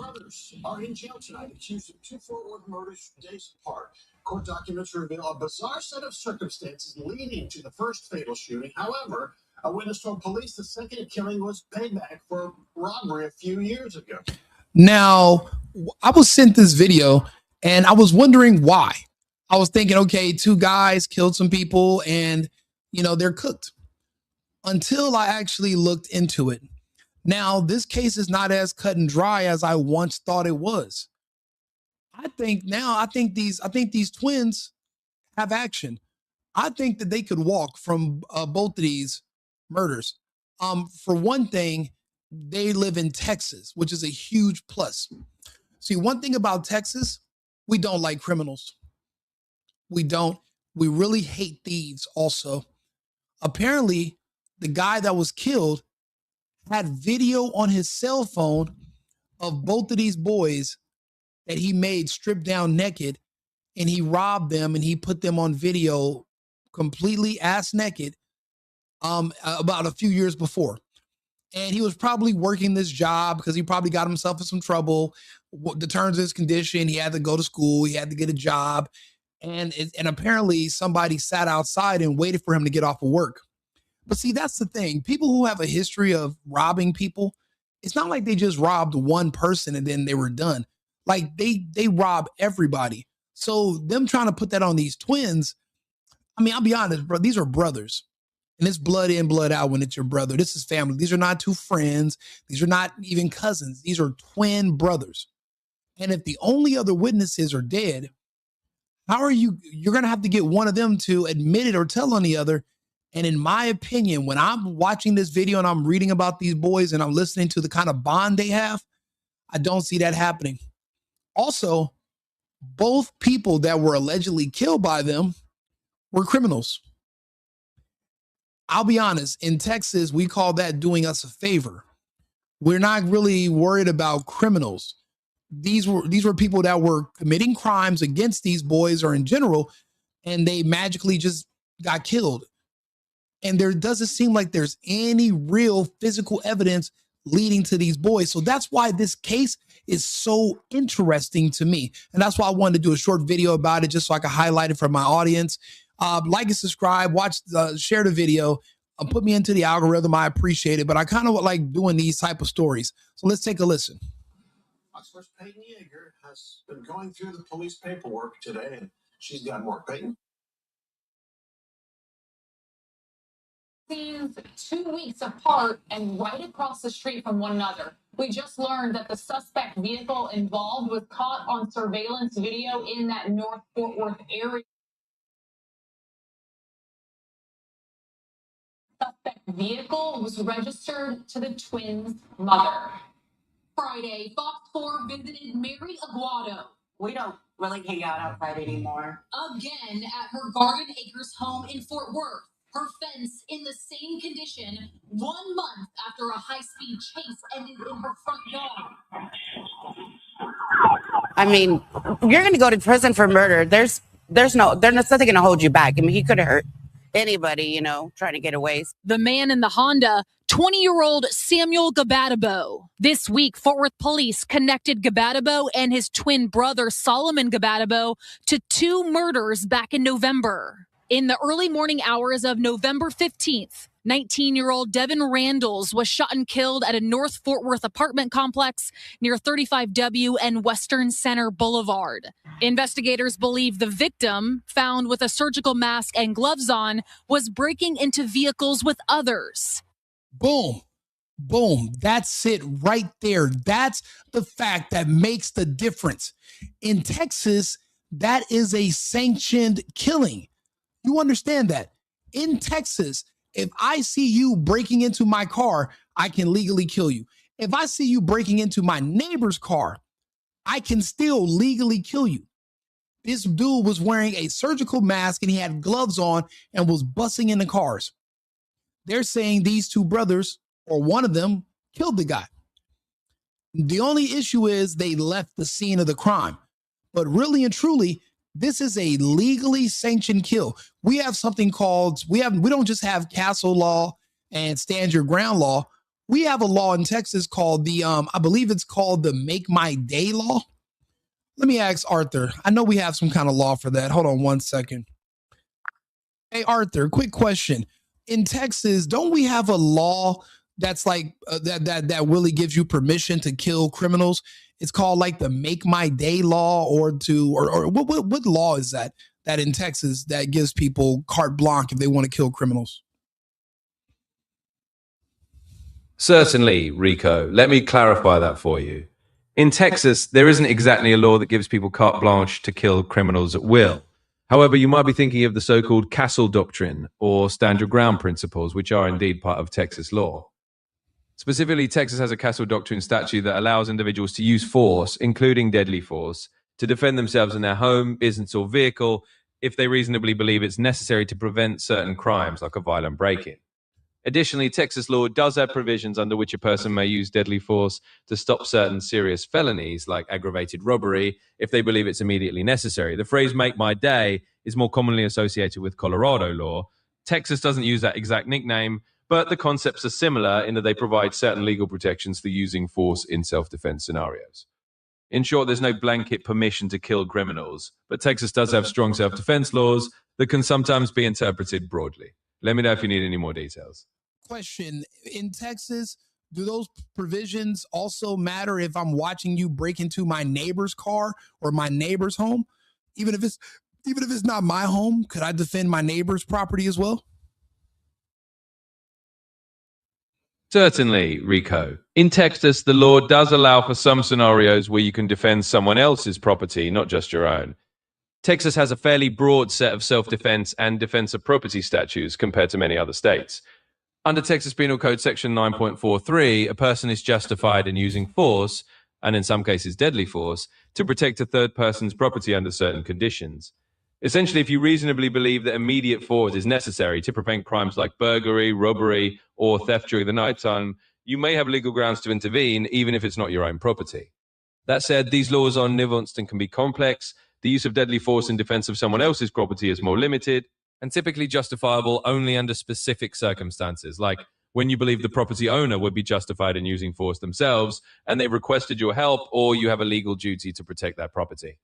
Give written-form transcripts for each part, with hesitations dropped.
brothers are in jail tonight, accused of two Fort Worth murders days apart. Court documents reveal a bizarre set of circumstances leading to the first fatal shooting. However, a witness told police the second killing was payback for robbery a few years ago. Now, I was sent this video and I was wondering why. I was thinking, okay, two guys killed some people and, they're cooked. Until I actually looked into it. Now, this case is not as cut and dry as I once thought it was. I think these twins have action. I think that they could walk from both of these murders. For one thing, they live in Texas, which is a huge plus. See, one thing about Texas, we don't like criminals. We don't. We really hate thieves also. Apparently, the guy that was killed had video on his cell phone of both of these boys that he made stripped down naked, and he robbed them and he put them on video completely ass naked about a few years before. And he was probably working this job because he probably got himself in some trouble. The terms of his condition, he had to go to school, he had to get a job. And apparently somebody sat outside and waited for him to get off of work. But see, that's the thing. People who have a history of robbing people, it's not like they just robbed one person and then they were done. Like they rob everybody. So them trying to put that on these twins, I mean, I'll be honest, bro, these are brothers. And it's blood in, blood out when it's your brother. This is family. These are not two friends. These are not even cousins. These are twin brothers. And if the only other witnesses are dead, you're going to have to get one of them to admit it or tell on the other. And in my opinion, when I'm watching this video and I'm reading about these boys and I'm listening to the kind of bond they have, I don't see that happening. Also, both people that were allegedly killed by them were criminals. I'll be honest, in Texas, we call that doing us a favor. We're not really worried about criminals. These were people that were committing crimes against these boys or in general, and they magically just got killed. And there doesn't seem like there's any real physical evidence leading to these boys. So that's why this case is so interesting to me. And that's why I wanted to do a short video about it, just so I could highlight it for my audience. Like and subscribe, share the video, put me into the algorithm. I appreciate it. But I kind of like doing these type of stories. So let's take a listen. Fox Peyton Yeager has been going through the police paperwork today, and she's got more. Peyton? Scenes 2 weeks apart and right across the street from one another. We just learned that the suspect vehicle involved was caught on surveillance video in that North Fort Worth area. Suspect vehicle was registered to the twins' mother. Friday, Fox 4 visited Mary Aguado. We don't really hang out outside anymore. Again at her Garden Acres home in Fort Worth. Her fence in the same condition 1 month after a high-speed chase ended in her front yard. I mean, you're going to go to prison for murder. There's nothing going to hold you back. I mean, he could have hurt anybody, trying to get away. The man in the Honda, 20-year-old Samuel Gbadebo. This week, Fort Worth police connected Gbadebo and his twin brother, Solomon Gbadebo, to two murders back in November. In the early morning hours of November 15th, 19-year-old Devin Randalls was shot and killed at a North Fort Worth apartment complex near 35W and Western Center Boulevard. Investigators believe the victim, found with a surgical mask and gloves on, was breaking into vehicles with others. Boom. Boom. That's it right there. That's the fact that makes the difference. In Texas, that is a sanctioned killing. You understand that? In Texas, if I see you breaking into my car, I can legally kill you. If I see you breaking into my neighbor's car, I can still legally kill you. This dude was wearing a surgical mask and he had gloves on and was busting into cars. They're saying these two brothers, or one of them, killed the guy. The only issue is they left the scene of the crime. But really and truly, this is a legally sanctioned kill. We have something called, we don't just have castle law and stand your ground law. We have a law in Texas called I believe it's called the Make My Day law. Let me ask Arthur. I know we have some kind of law for that. Hold on one second. Hey, Arthur, quick question. In Texas, don't we have a law that's like that really gives you permission to kill criminals? It's called like the Make My Day law, or what law is that in Texas that gives people carte blanche if they want to kill criminals? Certainly, Rico. Let me clarify that for you. In Texas, there isn't exactly a law that gives people carte blanche to kill criminals at will. However, you might be thinking of the so-called castle doctrine or stand your ground principles, which are indeed part of Texas law. Specifically, Texas has a castle doctrine statute that allows individuals to use force, including deadly force, to defend themselves in their home, business, or vehicle if they reasonably believe it's necessary to prevent certain crimes like a violent break-in. Additionally, Texas law does have provisions under which a person may use deadly force to stop certain serious felonies like aggravated robbery if they believe it's immediately necessary. The phrase "make my day" is more commonly associated with Colorado law. Texas doesn't use that exact nickname, but the concepts are similar in that they provide certain legal protections for using force in self-defense scenarios. In short, there's no blanket permission to kill criminals, but Texas does have strong self-defense laws that can sometimes be interpreted broadly. Let me know if you need any more details. Question. In Texas, do those provisions also matter if I'm watching you break into my neighbor's car or my neighbor's home? Even if it's not my home, could I defend my neighbor's property as well? Certainly, Rico. In Texas, the law does allow for some scenarios where you can defend someone else's property, not just your own. Texas has a fairly broad set of self-defense and defense of property statutes compared to many other states. Under Texas Penal Code Section 9.43, a person is justified in using force, and in some cases deadly force, to protect a third person's property under certain conditions. Essentially, if you reasonably believe that immediate force is necessary to prevent crimes like burglary, robbery, or theft during the nighttime, you may have legal grounds to intervene, even if it's not your own property. That said, these laws are nuanced and can be complex. The use of deadly force in defense of someone else's property is more limited, and typically justifiable only under specific circumstances, like when you believe the property owner would be justified in using force themselves, and they requested your help, or you have a legal duty to protect that property.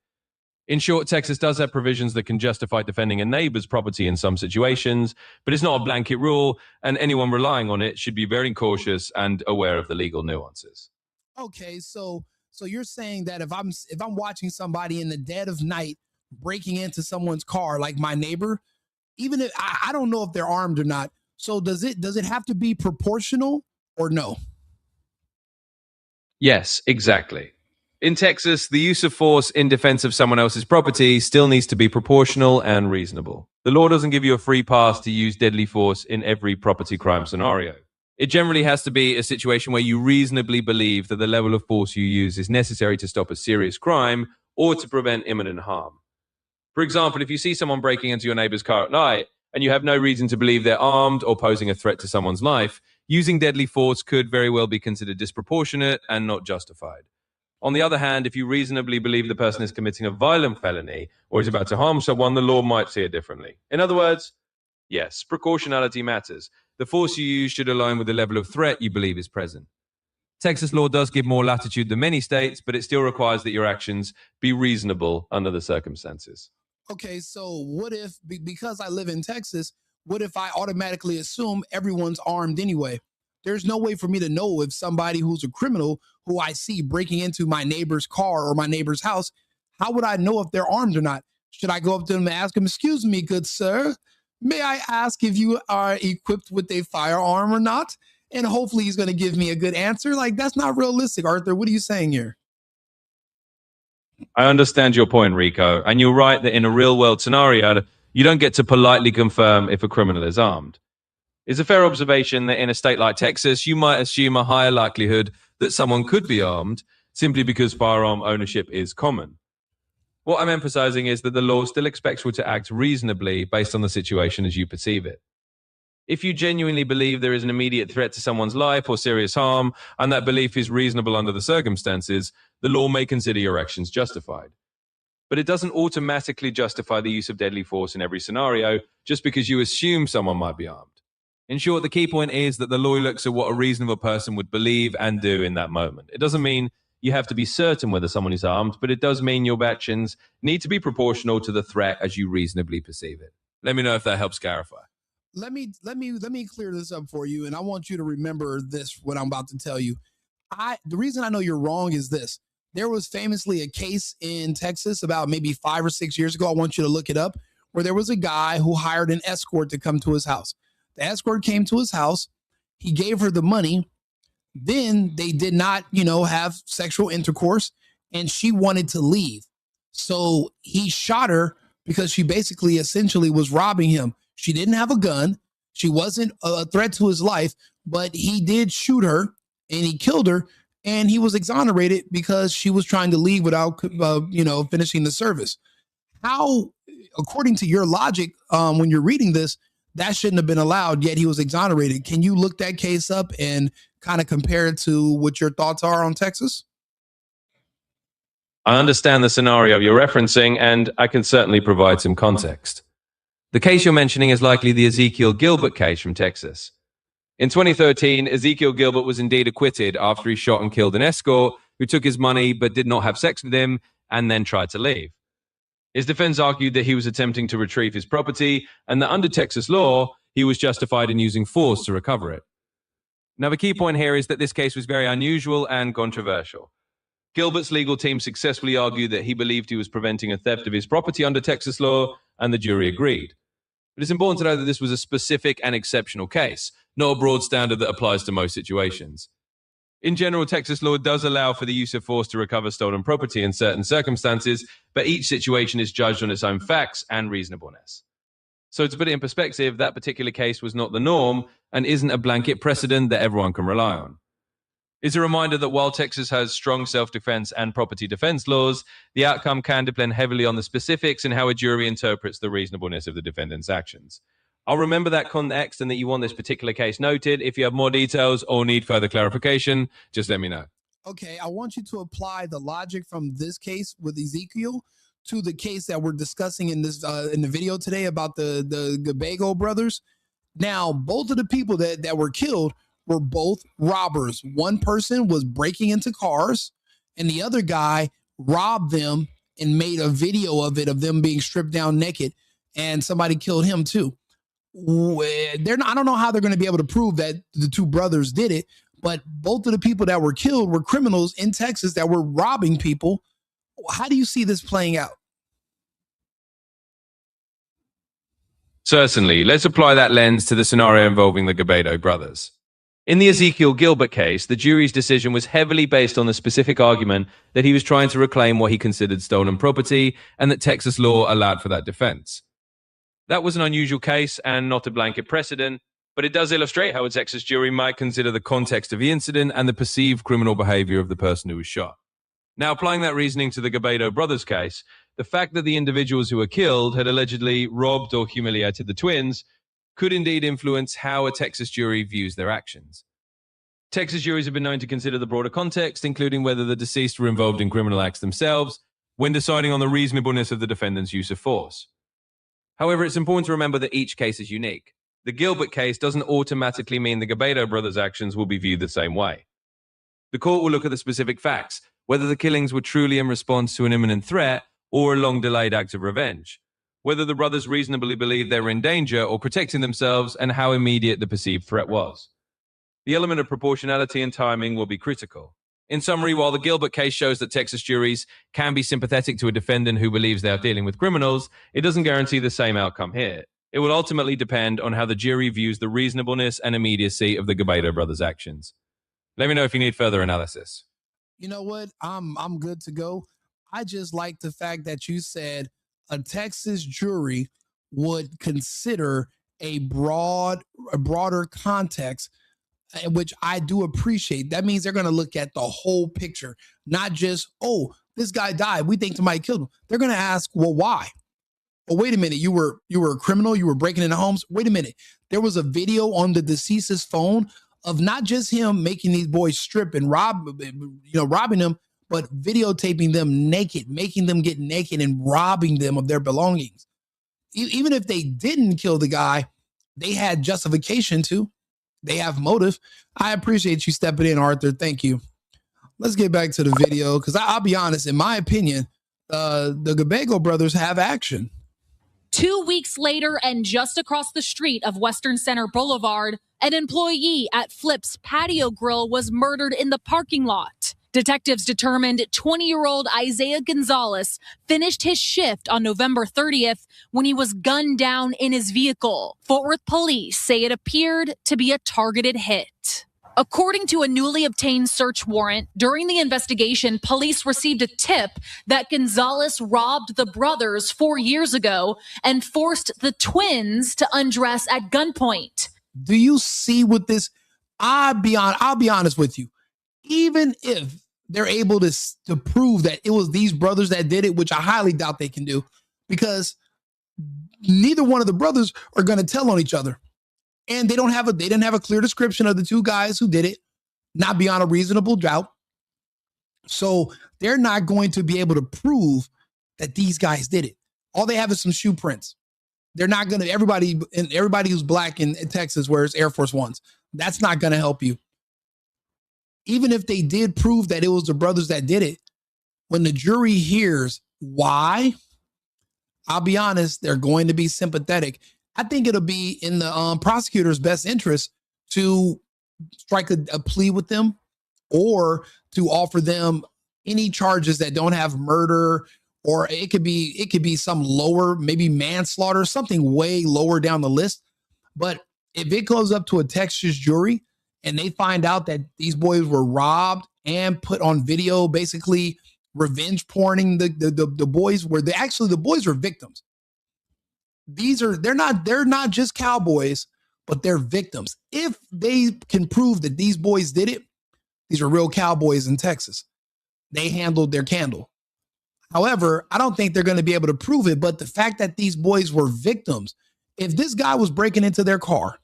In short, Texas does have provisions that can justify defending a neighbor's property in some situations, but it's not a blanket rule, and anyone relying on it should be very cautious and aware of the legal nuances. Okay, so you're saying that if I'm watching somebody in the dead of night breaking into someone's car, like my neighbor, even if I don't know if they're armed or not, so does it have to be proportional or no? Yes, exactly. In Texas, the use of force in defense of someone else's property still needs to be proportional and reasonable. The law doesn't give you a free pass to use deadly force in every property crime scenario. It generally has to be a situation where you reasonably believe that the level of force you use is necessary to stop a serious crime or to prevent imminent harm. For example, if you see someone breaking into your neighbor's car at night and you have no reason to believe they're armed or posing a threat to someone's life, using deadly force could very well be considered disproportionate and not justified. On the other hand, if you reasonably believe the person is committing a violent felony or is about to harm someone, the law might see it differently. In other words, yes, proportionality matters. The force you use should align with the level of threat you believe is present. Texas law does give more latitude than many states, but it still requires that your actions be reasonable under the circumstances. Okay, so what if, because I live in Texas, what if I automatically assume everyone's armed anyway? There's no way for me to know if somebody who's a criminal who I see breaking into my neighbor's car or my neighbor's house, how would I know if they're armed or not? Should I go up to them and ask them, "Excuse me, good sir, may I ask if you are equipped with a firearm or not?" And hopefully he's going to give me a good answer. Like, that's not realistic, Arthur. What are you saying here? I understand your point, Rico, and you're right that in a real-world scenario, you don't get to politely confirm if a criminal is armed. It's a fair observation that in a state like Texas, you might assume a higher likelihood that someone could be armed simply because firearm ownership is common. What I'm emphasizing is that the law still expects you to act reasonably based on the situation as you perceive it. If you genuinely believe there is an immediate threat to someone's life or serious harm, and that belief is reasonable under the circumstances, the law may consider your actions justified. But it doesn't automatically justify the use of deadly force in every scenario just because you assume someone might be armed. In short, the key point is that the law looks at what a reasonable person would believe and do in that moment. It doesn't mean you have to be certain whether someone is armed, but it does mean your actions need to be proportional to the threat as you reasonably perceive it. Let me know if that helps clarify. Let me clear this up for you, and I want you to remember this, what I'm about to tell you. The reason I know you're wrong is this. There was famously a case in Texas about maybe 5 or 6 years ago. I want you to look it up, where there was a guy who hired an escort to come to his house. The escort came to his house. He gave her the money. Then they did not, have sexual intercourse, and she wanted to leave. So he shot her because she basically essentially was robbing him. She didn't have a gun. She wasn't a threat to his life, but he did shoot her and he killed her, and he was exonerated because she was trying to leave without, finishing the service. How, according to your logic, when you're reading this, that shouldn't have been allowed, yet he was exonerated. Can you look that case up and kind of compare it to what your thoughts are on Texas? I understand the scenario you're referencing, and I can certainly provide some context. The case you're mentioning is likely the Ezekiel Gilbert case from Texas. In 2013, Ezekiel Gilbert was indeed acquitted after he shot and killed an escort who took his money but did not have sex with him and then tried to leave. His defense argued that he was attempting to retrieve his property and that under Texas law, he was justified in using force to recover it. Now, the key point here is that this case was very unusual and controversial. Gilbert's legal team successfully argued that he believed he was preventing a theft of his property under Texas law, and the jury agreed. But it's important to know that this was a specific and exceptional case, not a broad standard that applies to most situations. In general, Texas law does allow for the use of force to recover stolen property in certain circumstances, but each situation is judged on its own facts and reasonableness. So to put it in perspective, that particular case was not the norm and isn't a blanket precedent that everyone can rely on. It's a reminder that while Texas has strong self-defense and property defense laws, the outcome can depend heavily on the specifics and how a jury interprets the reasonableness of the defendant's actions. I'll remember that context and that you want this particular case noted. If you have more details or need further clarification, just let me know. Okay, I want you to apply the logic from this case with Ezekiel to the case that we're discussing in this in the video today about the Gbadebo brothers. Now, both of the people that were killed were both robbers. One person was breaking into cars, and the other guy robbed them and made a video of it, of them being stripped down naked, and somebody killed him too. I don't know how they're going to be able to prove that the two brothers did it, but both of the people that were killed were criminals in Texas that were robbing people. How do you see this playing out? Certainly. Let's apply that lens to the scenario involving the Gbadebo brothers. In the Ezekiel Gilbert case, the jury's decision was heavily based on the specific argument that he was trying to reclaim what he considered stolen property and that Texas law allowed for that defense. That was an unusual case and not a blanket precedent, but it does illustrate how a Texas jury might consider the context of the incident and the perceived criminal behavior of the person who was shot. Now, applying that reasoning to the Gbadebo brothers case, the fact that the individuals who were killed had allegedly robbed or humiliated the twins could indeed influence how a Texas jury views their actions. Texas juries have been known to consider the broader context, including whether the deceased were involved in criminal acts themselves, when deciding on the reasonableness of the defendant's use of force. However, it's important to remember that each case is unique. The Gilbert case doesn't automatically mean the Gbadebo brothers' actions will be viewed the same way. The court will look at the specific facts, whether the killings were truly in response to an imminent threat or a long-delayed act of revenge, whether the brothers reasonably believed they were in danger or protecting themselves, and how immediate the perceived threat was. The element of proportionality and timing will be critical. In summary, while the Gilbert case shows that Texas juries can be sympathetic to a defendant who believes they are dealing with criminals, it doesn't guarantee the same outcome here. It will ultimately depend on how the jury views the reasonableness and immediacy of the Gbadebo brothers' actions. Let me know if you need further analysis. You know what? I'm good to go. I just like the fact that you said a Texas jury would consider a broader context, which I do appreciate. That means they're going to look at the whole picture, not just, oh, this guy died, we think somebody killed him. They're going to ask, well, why? Oh, wait a minute, you were a criminal, you were breaking into homes. Wait a minute. There was a video on the deceased's phone of not just him making these boys strip and robbing them, but videotaping them naked, making them get naked and robbing them of their belongings. Even if they didn't kill the guy, they had justification to. They have motive. I appreciate you stepping in, Arthur. Thank you. Let's get back to the video because I'll be honest. In my opinion, the Gbadebo brothers have action. 2 weeks later, and just across the street of Western Center Boulevard, an employee at Flip's Patio Grill was murdered in the parking lot. Detectives determined 20-year-old Isaiah Gonzalez finished his shift on November 30th when he was gunned down in his vehicle. Fort Worth police say it appeared to be a targeted hit. According to a newly obtained search warrant, during the investigation, police received a tip that Gonzalez robbed the brothers 4 years ago and forced the twins to undress at gunpoint. Do you see what this? I'll be honest with you. Even if they're able to prove that it was these brothers that did it, which I highly doubt they can do, because neither one of the brothers are going to tell on each other. And they didn't have a clear description of the two guys who did it, not beyond a reasonable doubt. So they're not going to be able to prove that these guys did it. All they have is some shoe prints. They're not going to, everybody who's black in Texas wears Air Force Ones. That's not going to help you. Even if they did prove that it was the brothers that did it, when the jury hears why, I'll be honest, they're going to be sympathetic. I think it'll be in the prosecutor's best interest to strike a plea with them or to offer them any charges that don't have murder, or it could be some lower, maybe manslaughter, something way lower down the list. But if it goes up to a Texas jury and they find out that these boys were robbed and put on video, basically revenge porning the boys, where the boys were victims. They're not just cowboys, but they're victims. If they can prove that these boys did it, these are real cowboys in Texas. They handled their candle. However, I don't think they're going to be able to prove it. But the fact that these boys were victims, if this guy was breaking into their car,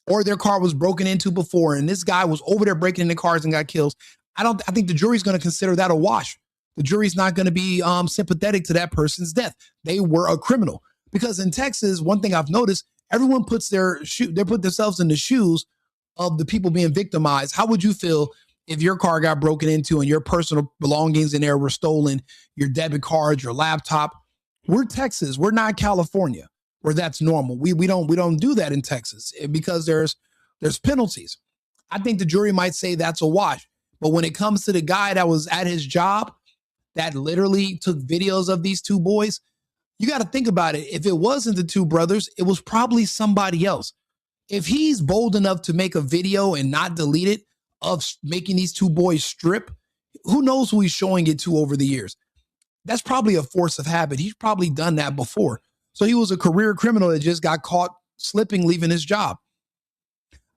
or their car was broken into before, and this guy was over there breaking into cars and got killed, I think the jury's going to consider that a wash. The jury's not going to be sympathetic to that person's death. They were a criminal. Because in Texas, one thing I've noticed, everyone put themselves in the shoes of the people being victimized. How would you feel if your car got broken into and your personal belongings in there were stolen, your debit cards, your laptop? We're Texas. We're not California, where that's normal. We don't do that in Texas because there's penalties. I think the jury might say that's a wash. But when it comes to the guy that was at his job that literally took videos of these two boys, you got to think about it. If it wasn't the two brothers, it was probably somebody else. If he's bold enough to make a video and not delete it of making these two boys strip, who knows who he's showing it to over the years? That's probably a force of habit. He's probably done that before. So he was a career criminal that just got caught slipping, leaving his job.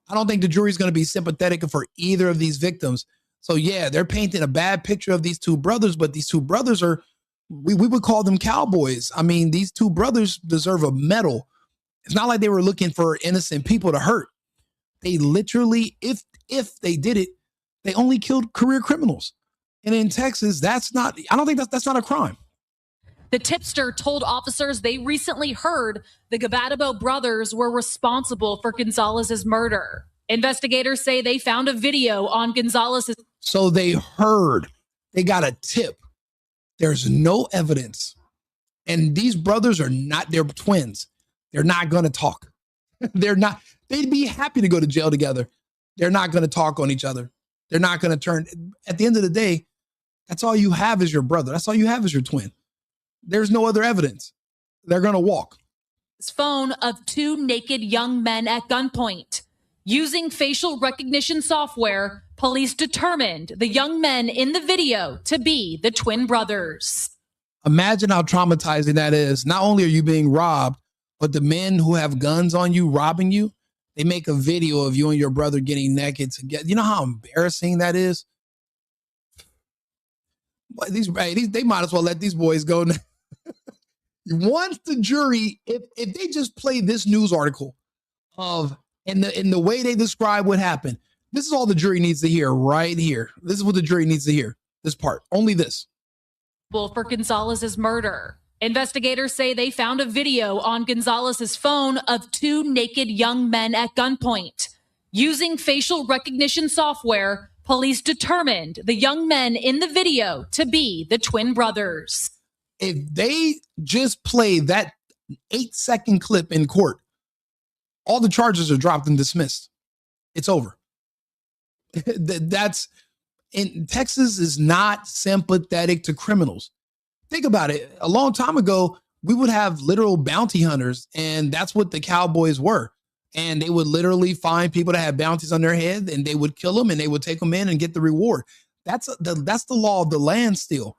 I don't think the jury's going to be sympathetic for either of these victims. So yeah, they're painting a bad picture of these two brothers, but these two brothers are, we would call them cowboys. I mean, these two brothers deserve a medal. It's not like they were looking for innocent people to hurt. They literally, if they did it, they only killed career criminals. And in Texas, I don't think that's not a crime. The tipster told officers they recently heard the Gbadebo brothers were responsible for Gonzalez's murder. Investigators say they found a video on Gonzalez's. So they got a tip. There's no evidence. And these brothers they're twins. They're not going to talk. They'd be happy to go to jail together. They're not going to talk on each other. They're not going to turn. At the end of the day, that's all you have is your brother. That's all you have is your twin. There's no other evidence. They're going to walk. Phone of two naked young men at gunpoint. Using facial recognition software, police determined the young men in the video to be the twin brothers. Imagine how traumatizing that is. Not only are you being robbed, but the men who have guns on you robbing you, they make a video of you and your brother getting naked together. You know how embarrassing that is? They might as well let these boys go. Once the jury, if they just play this news article of in the way they describe what happened, this is all the jury needs to hear right here. This is what the jury needs to hear. This part, only this. For Gonzalez's murder. Investigators say they found a video on Gonzalez's phone of two naked young men at gunpoint. Using facial recognition software, police determined the young men in the video to be the twin brothers. If they just play that 8-second clip in court, all the charges are dropped and dismissed. It's over. That's in Texas is not sympathetic to criminals. Think about it. A long time ago, we would have literal bounty hunters, and that's what the Cowboys were. And they would literally find people that had bounties on their head, and they would kill them, and they would take them in and get the reward. That's the law of the land still.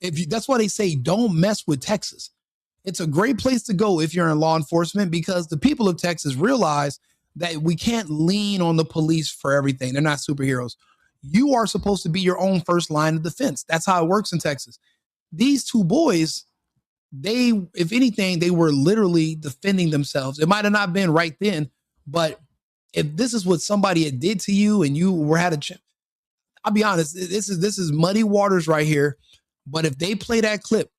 That's why they say don't mess with Texas. It's a great place to go if you're in law enforcement, because the people of Texas realize that we can't lean on the police for everything. They're not superheroes. You are supposed to be your own first line of defense. That's how it works in Texas. These two boys, if anything, they were literally defending themselves. It might have not been right then, but if this is what somebody had did to you and you had a chance, I'll be honest, this is muddy waters right here. But if they play that clip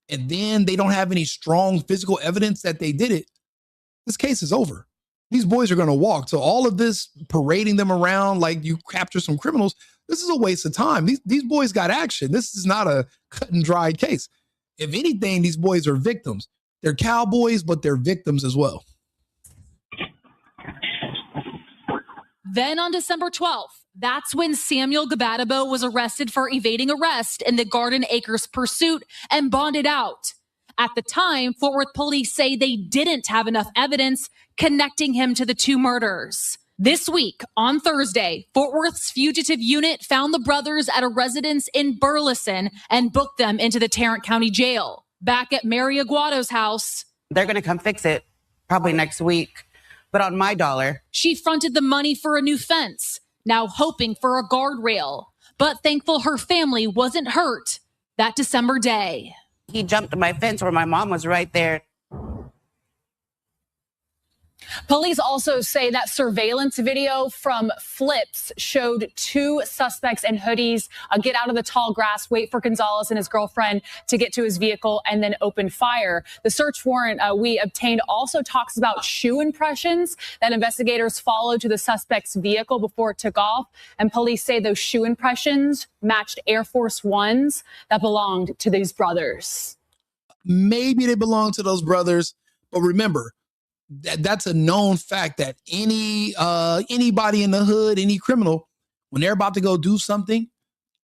and then they don't have any strong physical evidence that they did it, this case is over. These boys are going to walk. So all of this parading them around like you capture some criminals, this is a waste of time. These boys got action. This is not a cut and dried case. If anything, these boys are victims. They're cowboys, but they're victims as well. Then on December 12th, that's when Samuel Gbadebo was arrested for evading arrest in the Garden Acres pursuit and bonded out. At the time, Fort Worth police say they didn't have enough evidence connecting him to the two murders. This week, on Thursday, Fort Worth's fugitive unit found the brothers at a residence in Burleson and booked them into the Tarrant County Jail. Back at Mary Aguado's house, They're going to come fix it probably next week, but on my dollar. She fronted the money for a new fence, now hoping for a guardrail, but thankful her family wasn't hurt that December day. He jumped my fence where my mom was right there. Police also say that surveillance video from Flips showed two suspects in hoodies get out of the tall grass, wait for Gonzalez and his girlfriend to get to his vehicle, and then open fire. The search warrant we obtained also talks about shoe impressions that investigators followed to the suspect's vehicle before it took off. And police say those shoe impressions matched Air Force Ones that belonged to these brothers. Maybe they belong to those brothers, but remember, that's a known fact that anybody in the hood, any criminal, when they're about to go do something,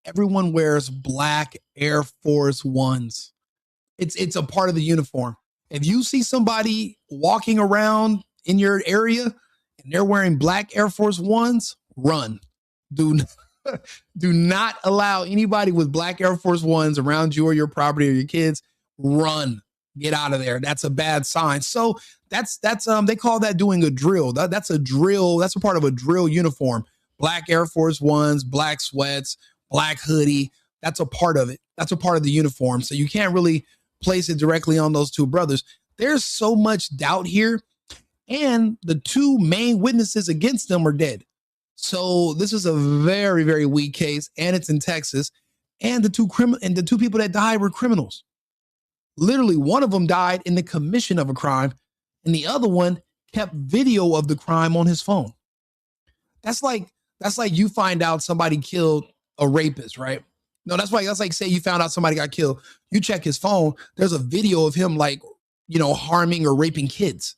everyone wears black Air Force Ones. It's a part of the uniform. If you see somebody walking around in your area and they're wearing black Air Force Ones, run. Do not allow anybody with black Air Force Ones around you or your property or your kids. Run. Get out of there. That's a bad sign. So that's they call that doing a drill. That's a drill. That's a part of a drill uniform. Black Air Force Ones, black sweats, black hoodie. That's a part of it. That's a part of the uniform. So you can't really place it directly on those two brothers. There's so much doubt here. And the two main witnesses against them are dead. So this is a very, very weak case. And it's in Texas. And the two people that died were criminals. Literally, one of them died in the commission of a crime, and the other one kept video of the crime on his phone. That's like you find out somebody killed a rapist, right? No, that's like say you found out somebody got killed. You check his phone, there's a video of him harming or raping kids.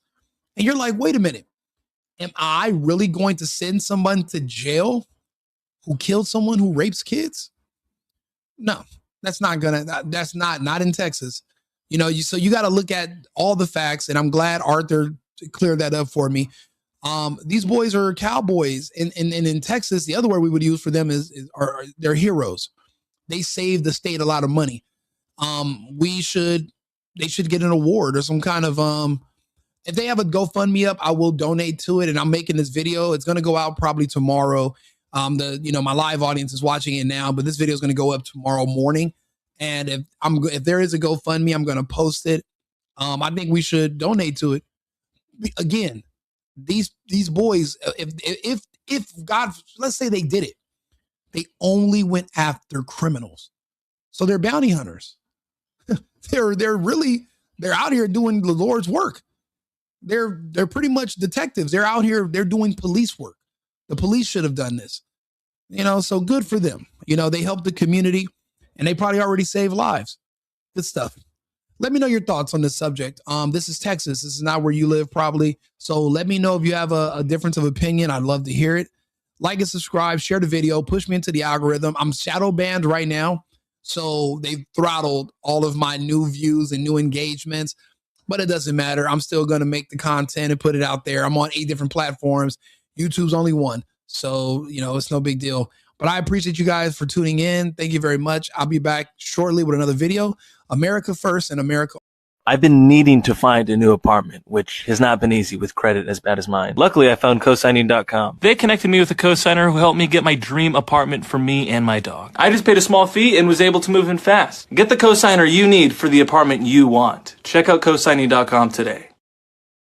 And you're like, wait a minute. Am I really going to send someone to jail who killed someone who rapes kids? No, that's not in Texas. So you got to look at all the facts, and I'm glad Arthur cleared that up for me. These boys are cowboys, and in Texas, the other word we would use for them are they're heroes. They saved the state a lot of money. They should get an award or some kind of if they have a GoFundMe up, I will donate to it, and I'm making this video. It's going to go out probably tomorrow. My live audience is watching it now, but this video is going to go up tomorrow morning. And if there is a GoFundMe, I'm going to post it. I think we should donate to it. Again, these boys, if God, let's say they did it, they only went after criminals. So they're bounty hunters. they're out here doing the Lord's work. They're pretty much detectives. They're out here, they're doing police work. The police should have done this. So good for them. They help the community and they probably already saved lives. Good stuff. Let me know your thoughts on this subject. This is Texas. This is not where you live probably. So let me know if you have a difference of opinion. I'd love to hear it. Like and subscribe, share the video, push me into the algorithm. I'm shadow banned right now. So they've throttled all of my new views and new engagements, but it doesn't matter. I'm still going to make the content and put it out there. I'm on 8 different platforms. YouTube's only one. So, it's no big deal. But I appreciate you guys for tuning in. Thank you very much. I'll be back shortly with another video. America first and America. I've been needing to find a new apartment, which has not been easy with credit as bad as mine. Luckily, I found cosigning.com. They connected me with a cosigner who helped me get my dream apartment for me and my dog. I just paid a small fee and was able to move in fast. Get the cosigner you need for the apartment you want. Check out cosigning.com today.